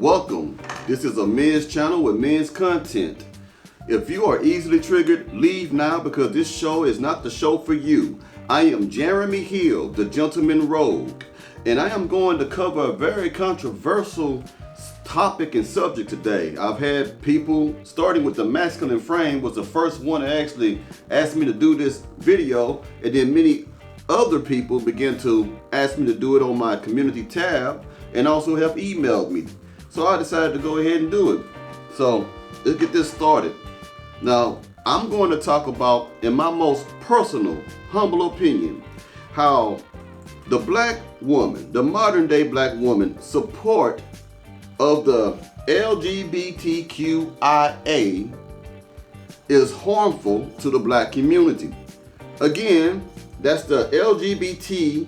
Welcome. This is a men's channel with men's content. If you are easily triggered, leave now because this show is not the show for you. I am Jeremy Hill, the Gentleman Rogue, and I am going to cover a very controversial topic and subject today. I've had people, starting with the masculine frame, was the first one to actually ask me to do this video, and then many other people began to ask me to do it on my community tab and also have emailed me. So I decided to go ahead and do it. So let's get this started. Now, I'm going to talk about, in my most personal, humble opinion, how the black woman, the modern day black woman, support of the LGBTQIA is harmful to the black community. Again, that's the LGBTQIA.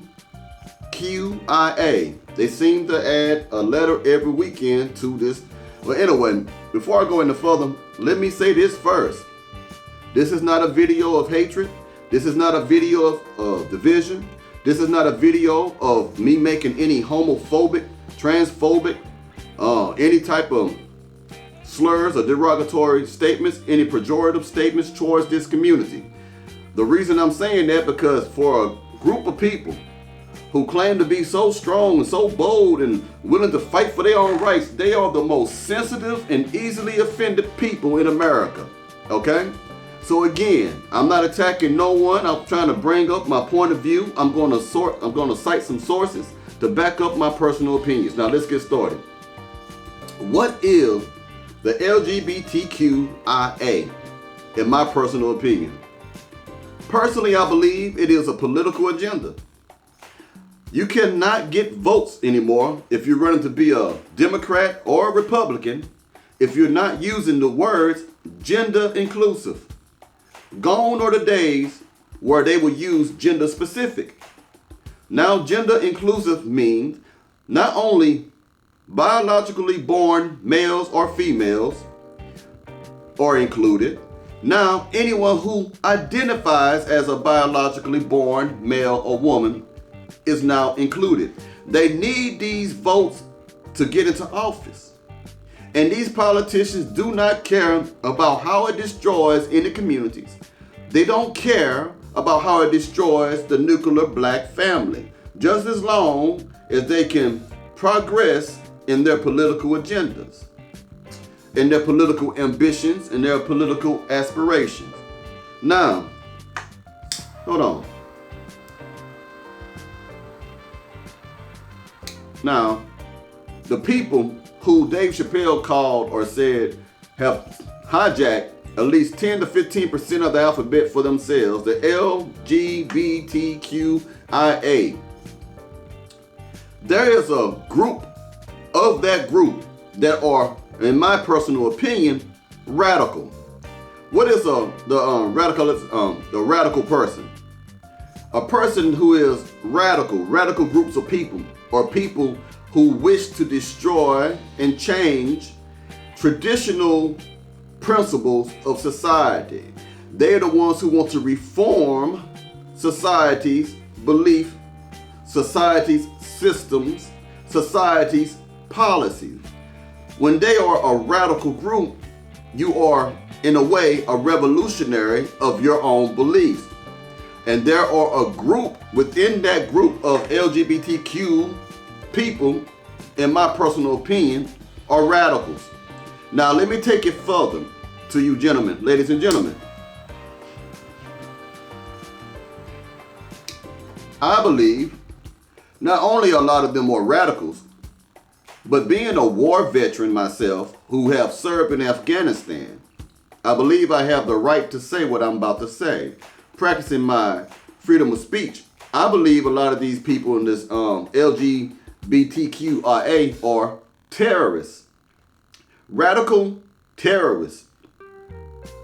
They seem to add a letter every weekend to this. Well, anyway, before I go any further, let me say this first. This is not a video of hatred. This is not a video of division. This is not a video of me making any homophobic, transphobic, any type of slurs or derogatory statements, any pejorative statements towards this community. The reason I'm saying that because for a group of people who claim to be so strong and so bold and willing to fight for their own rights, they are the most sensitive and easily offended people in America, okay? So again, I'm not attacking no one. I'm trying to bring up my point of view. I'm going to cite some sources to back up my personal opinions. Now let's get started. What is the LGBTQIA, in my personal opinion? Personally, I believe it is a political agenda. You cannot get votes anymore if you're running to be a Democrat or a Republican if you're not using the words gender inclusive. Gone are the days where they will use gender specific. Now, gender inclusive means not only biologically born males or females are included. Now, anyone who identifies as a biologically born male or woman is now included. They need these votes to get into office. And these politicians do not care about how it destroys any communities. They don't care about how it destroys the nuclear black family, just as long as they can progress in their political agendas, in their political ambitions, and their political aspirations. Now, hold on. Now, the people who Dave Chappelle called or said have hijacked at least 10 to 15% of the alphabet for themselves, the LGBTQIA. There is a group of that group that are, in my personal opinion, radical. What is the radical person? A person who is radical groups of people, or people who wish to destroy and change traditional principles of society. They're the ones who want to reform society's belief, society's systems, society's policies. When they are a radical group, you are, in a way, a revolutionary of your own beliefs. And there are a group within that group of LGBTQ people, in my personal opinion, are radicals. Now let me take it further to you gentlemen, ladies and gentlemen. I believe not only a lot of them are radicals, but being a war veteran myself who have served in Afghanistan, I believe I have the right to say what I'm about to say. Practicing my freedom of speech, I believe a lot of these people in this LGBTQIA are terrorists, radical terrorists.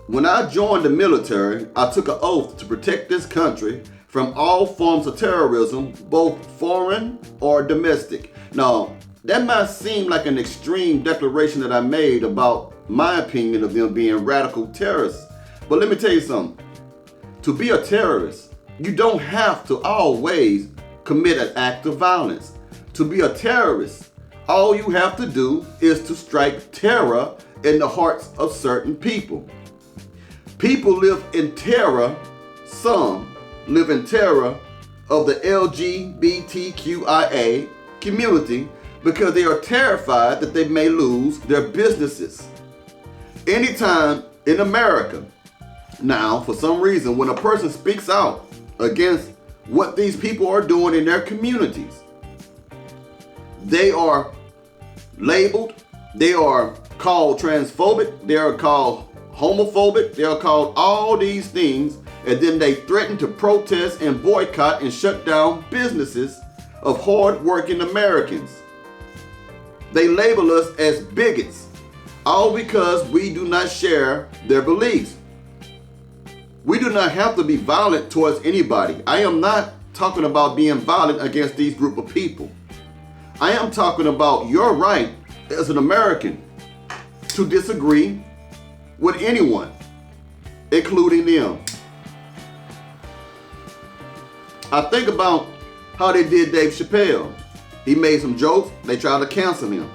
When I joined the military, I took an oath to protect this country from all forms of terrorism, both foreign or domestic. Now, that might seem like an extreme declaration that I made about my opinion of them being radical terrorists. But let me tell you something. To be a terrorist, you don't have to always commit an act of violence. To be a terrorist, All you have to do is to strike terror in the hearts of certain people. People live in terror, some live in terror of the LGBTQIA community because they are terrified that they may lose their businesses. Anytime in America, now, for some reason, when a person speaks out against what these people are doing in their communities, they are labeled, they are called transphobic, they are called homophobic, they are called all these things, and then they threaten to protest and boycott and shut down businesses of hard-working Americans. They label us as bigots, all because we do not share their beliefs. We do not have to be violent towards anybody. I am not talking about being violent against these group of people. I am talking about your right as an American to disagree with anyone, including them. I think about how they did Dave Chappelle. He made some jokes, they tried to cancel him.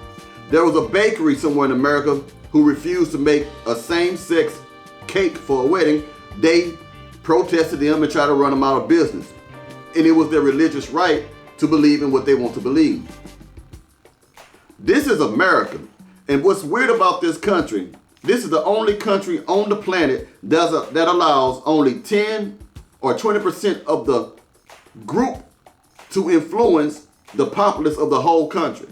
There was a bakery somewhere in America who refused to make a same-sex cake for a wedding. They protested him and tried to run him out of business. And it was their religious right to believe in what they want to believe. This is America. And what's weird about this country, this is the only country on the planet that allows only 10 or 20% of the group to influence the populace of the whole country.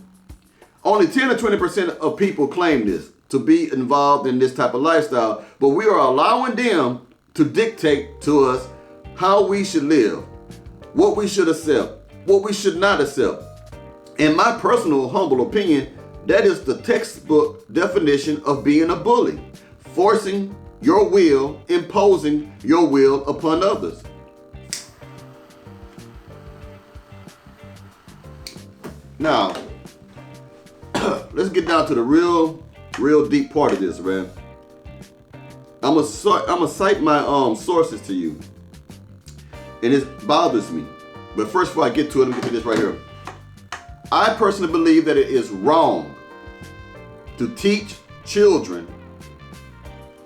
Only 10 or 20% of people claim this, to be involved in this type of lifestyle, but we are allowing them to dictate to us how we should live, what we should accept, what we should not accept. In my personal humble opinion, that is the textbook definition of being a bully, forcing your will, imposing your will upon others. Now, let's get down to the real deep part of this, man. I'm gonna cite my sources to you, and it bothers me. But first, before I get to it, let me get to this right here. I personally believe that it is wrong to teach children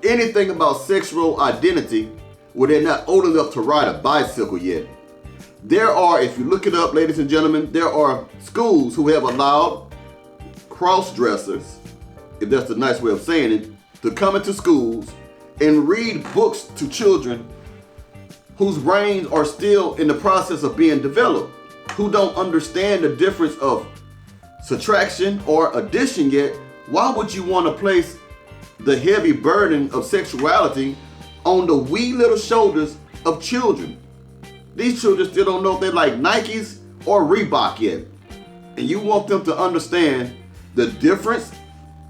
anything about sexual identity when they're not old enough to ride a bicycle yet. There are, if you look it up, ladies and gentlemen, there are schools who have allowed cross-dressers, if that's the nice way of saying it, to come into schools and read books to children whose brains are still in the process of being developed, who don't understand the difference of subtraction or addition yet. Why would you want to place the heavy burden of sexuality on the wee little shoulders of children? These children still don't know if they like Nikes or Reebok yet. And you want them to understand the difference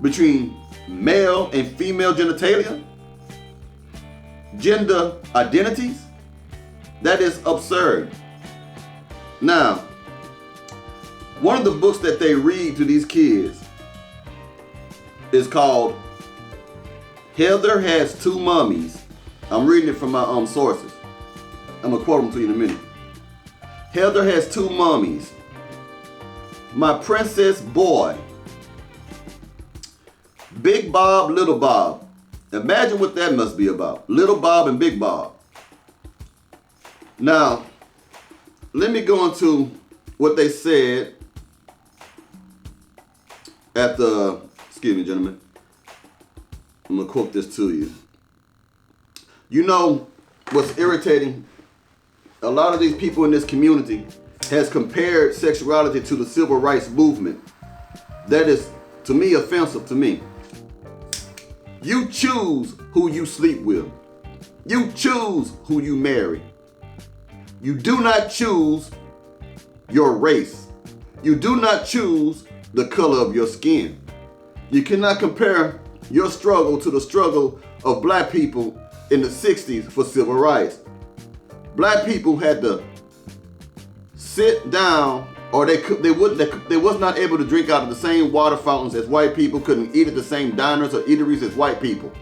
between male and female genitalia, gender identities? That is absurd. Now, one of the books that they read to these kids is called Heather Has Two Mummies. I'm reading it from my sources. I'm gonna quote them to you in a minute. Heather Has Two Mummies. My Princess Boy. Big Bob, Little Bob. Imagine what that must be about. Little Bob and Big Bob. Now, let me go into what they said at the, excuse me, gentlemen. I'm going to quote this to you. You know what's irritating? A lot of these people in this community has compared sexuality to the civil rights movement. That is, to me, offensive to me. You choose who you sleep with. You choose who you marry. You do not choose your race. You do not choose the color of your skin. You cannot compare your struggle to the struggle of black people in the 60s for civil rights. Black people had to sit down, or they was not able to drink out of the same water fountains as white people, couldn't eat at the same diners or eateries as white people,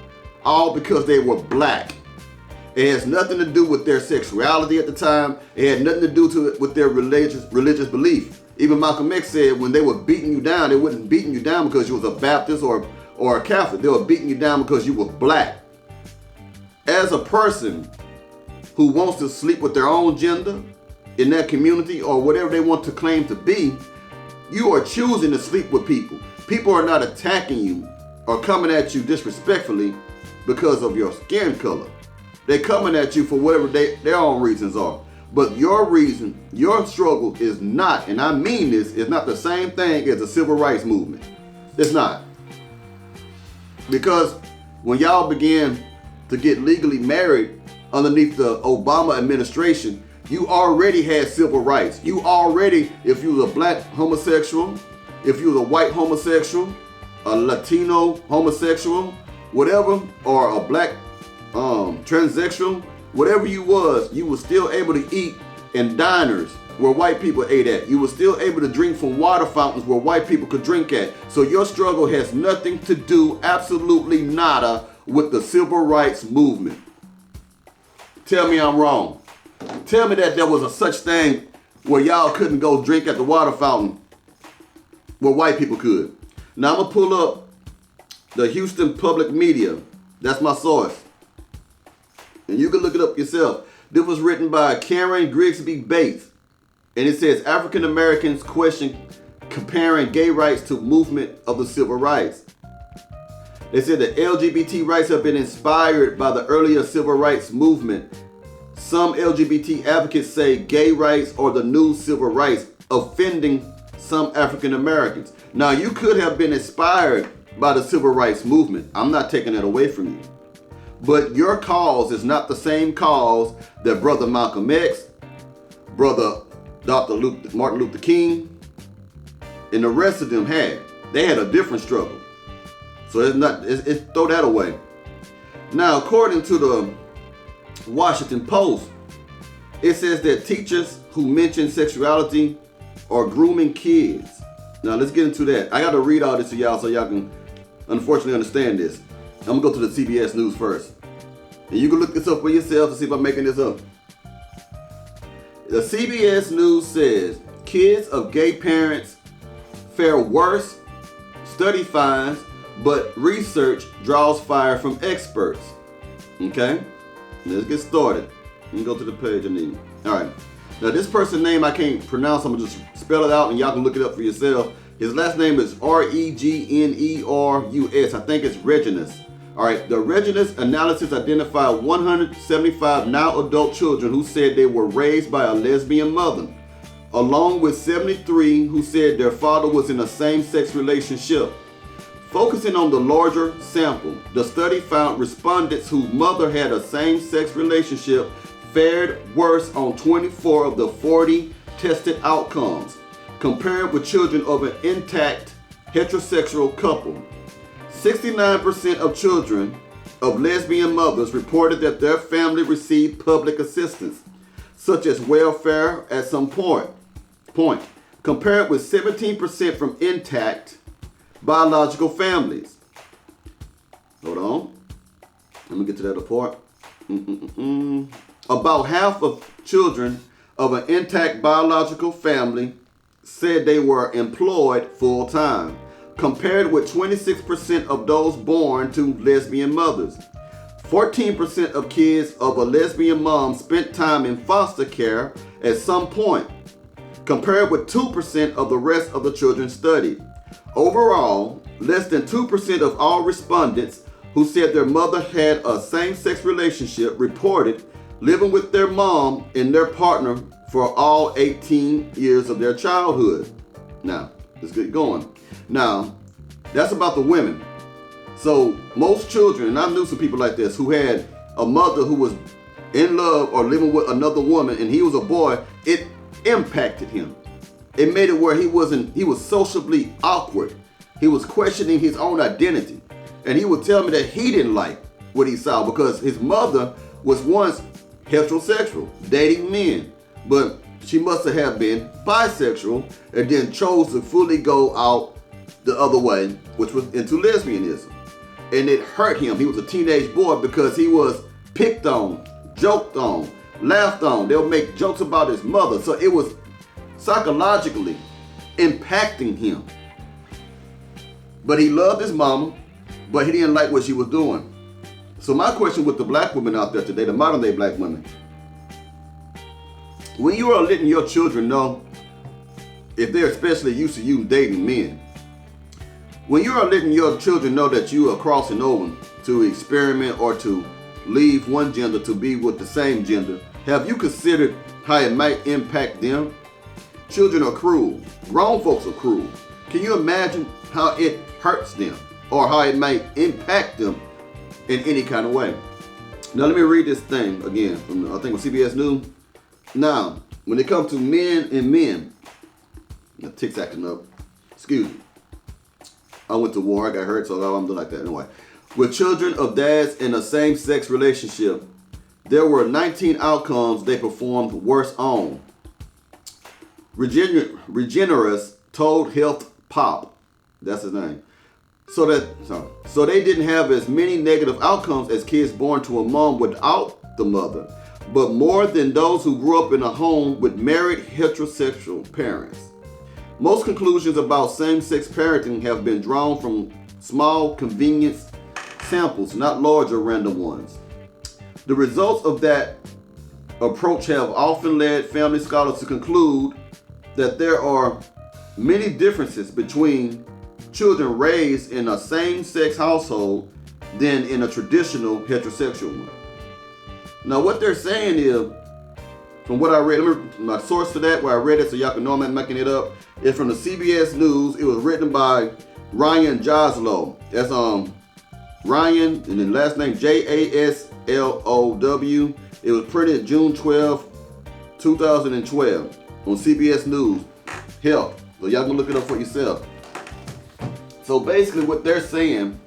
all because they were black. It has nothing to do with their sexuality at the time. It had nothing to do with their religious belief. Even Malcolm X said when they were beating you down, they wasn't beating you down because you was a Baptist or a Catholic. They were beating you down because you were black. As a person who wants to sleep with their own gender in that community or whatever they want to claim to be, you are choosing to sleep with people. People are not attacking you or coming at you disrespectfully because of your skin color. They're coming at you for whatever their own reasons are. But your reason, your struggle is not, and I mean this, is not the same thing as the civil rights movement. It's not. Because when y'all began to get legally married underneath the Obama administration, you already had civil rights. You already, if you was a black homosexual, if you was a white homosexual, a Latino homosexual, whatever, or a black transsexual, whatever you was still able to eat in diners where white people ate at. You were still able to drink from water fountains where white people could drink at. So your struggle has nothing to do, absolutely nada, with the civil rights movement. Tell me I'm wrong. Tell me that there was a such thing where y'all couldn't go drink at the water fountain where white people could. Now I'm gonna pull up the Houston Public Media. That's my source. And you can look it up yourself. This was written by Karen Grigsby Bates. And it says, African Americans question comparing gay rights to movement of the civil rights. They said that LGBT rights have been inspired by the earlier civil rights movement. Some LGBT advocates say gay rights are the new civil rights, offending some African Americans. Now, you could have been inspired by the civil rights movement. I'm not taking that away from you. But your cause is not the same cause that Brother Malcolm X, Brother Martin Luther King, and the rest of them had. They had a different struggle. So it's throw that away. Now, according to the Washington Post, it says that teachers who mention sexuality are grooming kids. Now, let's get into that. I got to read all this to y'all so y'all can unfortunately understand this. I'm going to go to the CBS News first. And you can look this up for yourself to see if I'm making this up. The CBS News says kids of gay parents fare worse, study finds, but research draws fire from experts. Okay? Let's get started. Let me go to the page I need. All right. Now, this person's name I can't pronounce. I'm going to just spell it out and y'all can look it up for yourself. His last name is Regnerus. I think it's Reginus. All right. The Reginus analysis identified 175 now adult children who said they were raised by a lesbian mother, along with 73 who said their father was in a same-sex relationship. Focusing on the larger sample, the study found respondents whose mother had a same-sex relationship fared worse on 24 of the 40 tested outcomes, compared with children of an intact heterosexual couple. 69% of children of lesbian mothers reported that their family received public assistance, such as welfare at some point, compared with 17% from intact biological families. Hold on. Let me get to that part. About half of children of an intact biological family said they were employed full-time, compared with 26% of those born to lesbian mothers. 14% of kids of a lesbian mom spent time in foster care at some point, compared with 2% of the rest of the children studied. Overall, less than 2% of all respondents who said their mother had a same-sex relationship reported living with their mom and their partner for all 18 years of their childhood. Now, let's get going. Now, that's about the women. So most children, and I knew some people like this, who had a mother who was in love or living with another woman and he was a boy, it impacted him. It made it where he was socially awkward. He was questioning his own identity. And he would tell me that he didn't like what he saw because his mother was once heterosexual, dating men. But she must have been bisexual and then chose to fully go out the other way, which was into lesbianism. And it hurt him. He was a teenage boy because he was picked on, joked on, laughed on. They'll make jokes about his mother. So it was psychologically, impacting him. But he loved his mama, but he didn't like what she was doing. So my question with the black women out there today, the modern day black women, when you are letting your children know, if they're especially used to you dating men, when you are letting your children know that you are crossing over to experiment or to leave one gender to be with the same gender, have you considered how it might impact them? Children are cruel. Grown folks are cruel. Can you imagine how it hurts them or how it might impact them in any kind of way? Now let me read this thing again from I think it was CBS News. Now, when it comes to men and men, the tick's acting up. Excuse me. I went to war, I got hurt, so I'm doing like that anyway. With children of dads in a same-sex relationship, there were 19 outcomes they performed worse on. Regenerous told Health Pop, that's his name, so they didn't have as many negative outcomes as kids born to a mom without the mother, but more than those who grew up in a home with married heterosexual parents. Most conclusions about same-sex parenting have been drawn from small convenience samples, not larger random ones. The results of that approach have often led family scholars to conclude that there are many differences between children raised in a same-sex household than in a traditional heterosexual one. Now what they're saying is, from what I read, my source for that, where I read it so y'all can know I'm not making it up, is from the CBS News. It was written by Ryan Joslow. That's Ryan, and then last name Jaslow. It was printed June 12, 2012 on CBS News Health. So y'all can look it up for yourself. So basically what they're saying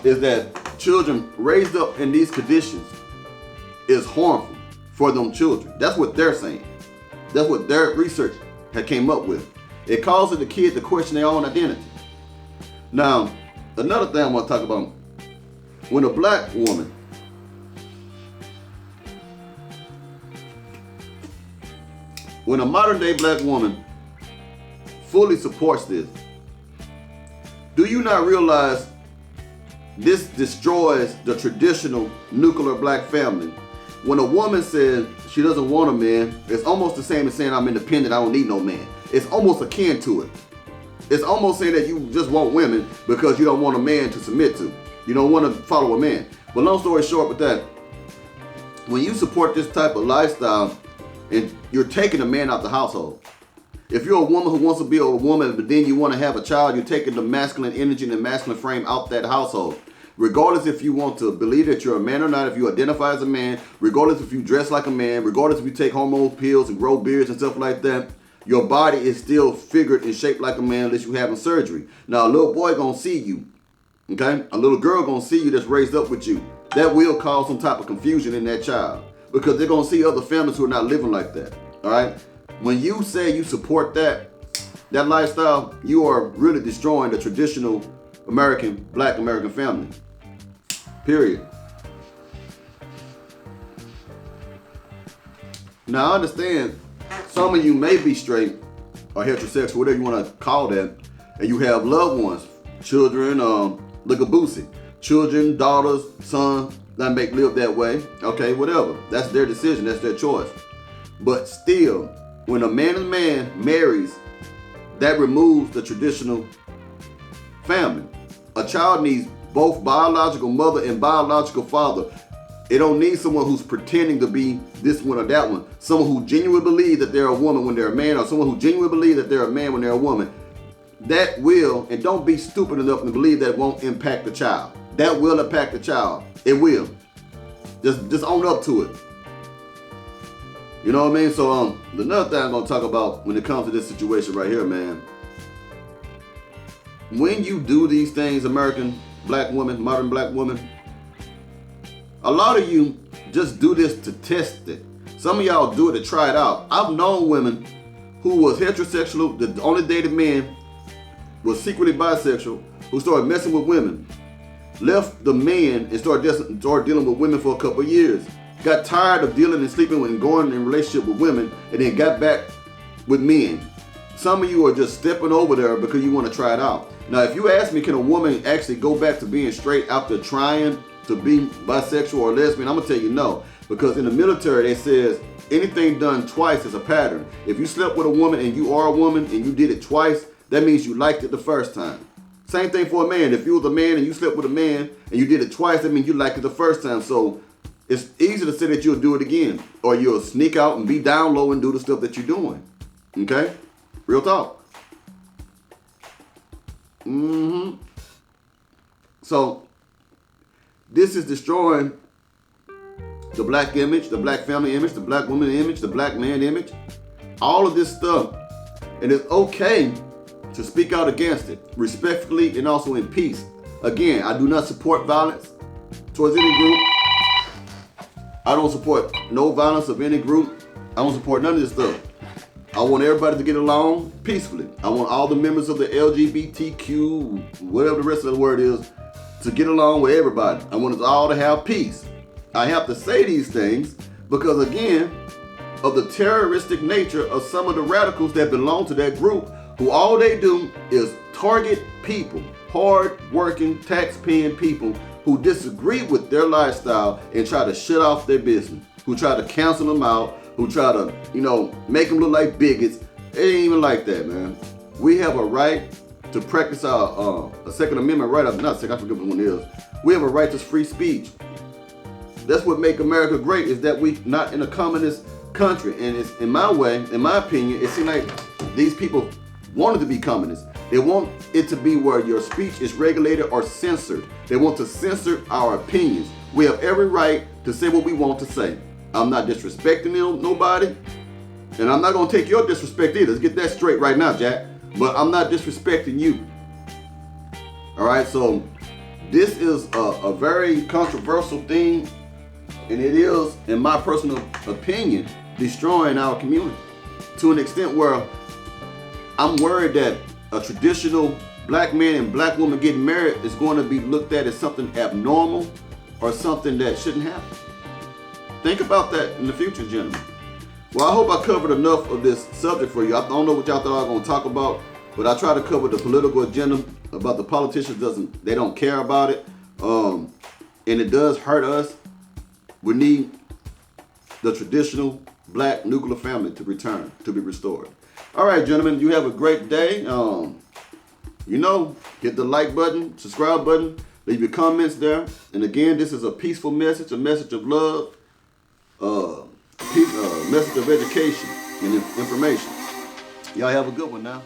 is that children raised up in these conditions is harmful for them children. That's what they're saying. That's what their research had came up with. It causes the kid to question their own identity. Now, another thing I want to talk about, when a black woman when a modern day black woman fully supports this, do you not realize this destroys the traditional nuclear black family? When a woman says she doesn't want a man, it's almost the same as saying I'm independent, I don't need no man. It's almost akin to it. It's almost saying that you just want women because you don't want a man to submit to. You don't want to follow a man. But long story short with that, when you support this type of lifestyle and you're taking a man out the household, if you're a woman who wants to be a woman but then you want to have a child, you're taking the masculine energy and the masculine frame out that household. Regardless if you want to believe that you're a man or not, if you identify as a man, regardless if you dress like a man, regardless if you take hormone pills and grow beards and stuff like that, your body is still figured and shaped like a man unless you having surgery. Now a little boy gonna see you, okay? A little girl gonna see you that's raised up with you. That will cause some type of confusion in that child because they're gonna see other families who are not living like that, all right? When you say you support that lifestyle, you are really destroying the traditional black American family. Period. Now I understand some of you may be straight or heterosexual, whatever you want to call that, and you have loved ones, children, look at Boosie, children, daughters, sons that make live that way. Okay, whatever. That's their decision. That's their choice. But still, when a man and man marries, that removes the traditional family. A child needs both biological mother and biological father. It don't need someone who's pretending to be this one or that one. Someone who genuinely believes that they're a woman when they're a man, or someone who genuinely believes that they're a man when they're a woman. That will, and don't be stupid enough to believe that won't impact the child. That will impact the child. It will. Just own up to it. You know what I mean? So another thing I'm gonna talk about when it comes to this situation right here, man. When you do these things, American black women, modern black women, a lot of you just do this to test it. Some of y'all do it to try it out. I've known women who was heterosexual, the only dated men, was secretly bisexual, who started messing with women, left the men and started dealing with women for a couple of years. Got tired of dealing and sleeping with and going in a relationship with women, and then got back with men. Some of you are just stepping over there because you want to try it out. Now, if you ask me, can a woman actually go back to being straight after trying to be bisexual or lesbian? I'm going to tell you no. Because in the military, they says anything done twice is a pattern. If you slept with a woman and you are a woman and you did it twice, that means you liked it the first time. Same thing for a man. If you was a man and you slept with a man and you did it twice, that means you liked it the first time. So it's easy to say that you'll do it again. Or you'll sneak out and be down low and do the stuff that you're doing. Okay? Real talk. So this is destroying the black image, the black family image, the black woman image, the black man image. All of this stuff. And it's okay to speak out against it, respectfully and also in peace. Again, I do not support violence towards any group. I don't support no violence of any group. I don't support none of this stuff. I want everybody to get along peacefully. I want all the members of the LGBTQ, whatever the rest of the word is, to get along with everybody. I want us all to have peace. I have to say these things because, again, of the terroristic nature of some of the radicals that belong to that group, who all they do is target people, hard-working, tax-paying people who disagree with their lifestyle and try to shut off their business, who try to cancel them out, who try to, make them look like bigots. It ain't even like that, man. We have a right to practice our Second Amendment right. Not second, I forget what one is. We have a right to free speech. That's what make America great, is that we not in a communist country. And it's, in my opinion, it seems like these people wanted to be communists. They want it to be where your speech is regulated or censored. They want to censor our opinions. We have every right to say what we want to say. I'm not disrespecting nobody, and I'm not going to take your disrespect either. Let's get that straight right now, Jack. But I'm not disrespecting you. All right, so this is a very controversial thing, and it is, in my personal opinion, destroying our community to an extent where I'm worried that a traditional black man and black woman getting married is going to be looked at as something abnormal or something that shouldn't happen. Think about that in the future, gentlemen. Well, I hope I covered enough of this subject for you. I don't know what y'all thought I was going to talk about, but I try to cover the political agenda about the politicians. They don't care about it, and it does hurt us. We need the traditional black nuclear family to return, to be restored. All right, gentlemen, you have a great day. Hit the like button, subscribe button, leave your comments there. And again, this is a peaceful message, a message of love, message of education and information. Y'all have a good one now.